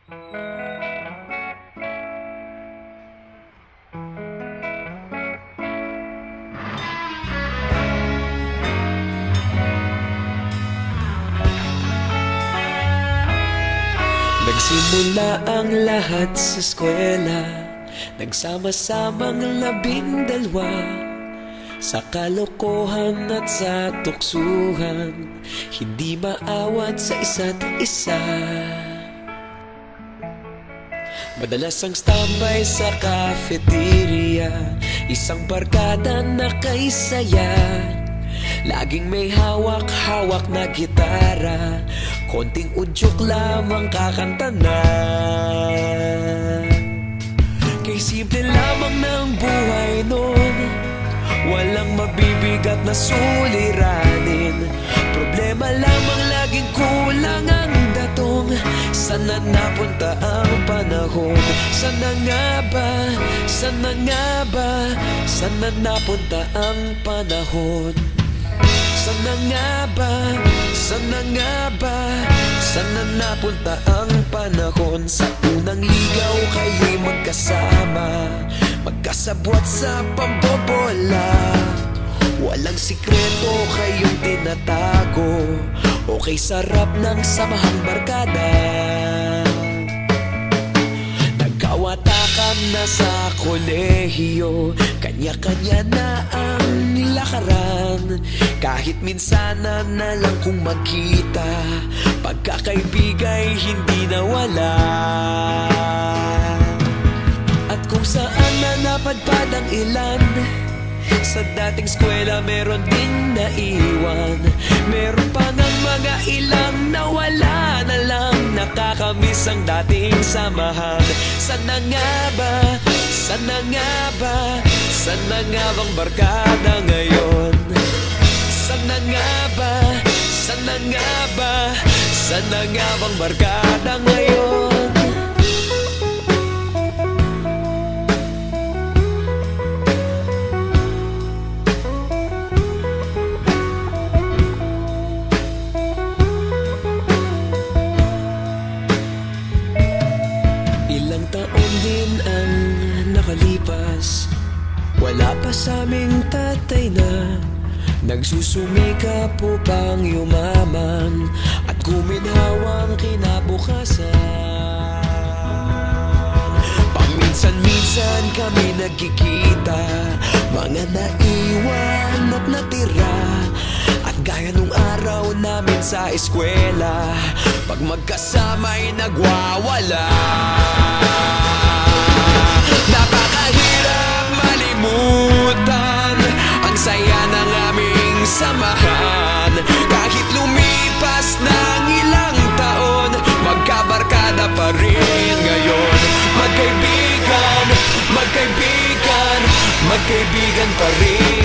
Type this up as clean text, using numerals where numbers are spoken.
Nagsimula ang lahat sa eskwela, nagsama-samang 12 sa kalokohan at sa tuksuhan, hindi maawat sa isa't isa. Madalas ang standby sa cafeteria, isang barkada na kay saya. Laging may hawak-hawak na gitara, konting udyok lamang kakanta na. Kay simple lamang ng buhay nun, walang mabibigat na suliranin. Problema lamang laging kulang ang datong. Sana napunta ang panahon? Sana nga ba? Sana nga ba? Sana napunta ang panahon? Sana nga ba? Sana nga ba? Sana napunta ang panahon? Sa unang ligaw kayo'y magkasama, magkasabwat sa pambobola. Walang sikreto kayong tinatago, okay sarap ng samahang barkada. Nagkawatakan na sa kolehiyo, kanya-kanya na ang lakaran. Kahit minsan na lang kung magkita, pagkakaibigay hindi nawala. At kung saan na napadpad ang ilan, sa dating eskwela meron ding naiwan. Meron pa ng mga ilang nawala na lang, nakakamiss ang dating samahan. Sana nga ba? Sana nga ba? Sana nga bang barkada ngayon? Sana nga ba? Sana nga ba? Sana nga bang barkada ngayon? Ilang taon din ang nakalipas, wala pa sa aming tatay na nagsusumikap upang yumaman at guminhawang kinabukasan. Paminsan-minsan kami nagkikita, mga naiwan at natira. At gaya nung araw namin sa eskwela, pag magkasama'y nagwawala. Napakahirap malimutan ang saya ng aming samahan. Kahit lumipas ng ilang taon, magkabarkada pa rin ngayon. Magkaibigan, magkaibigan, magkaibigan pa rin.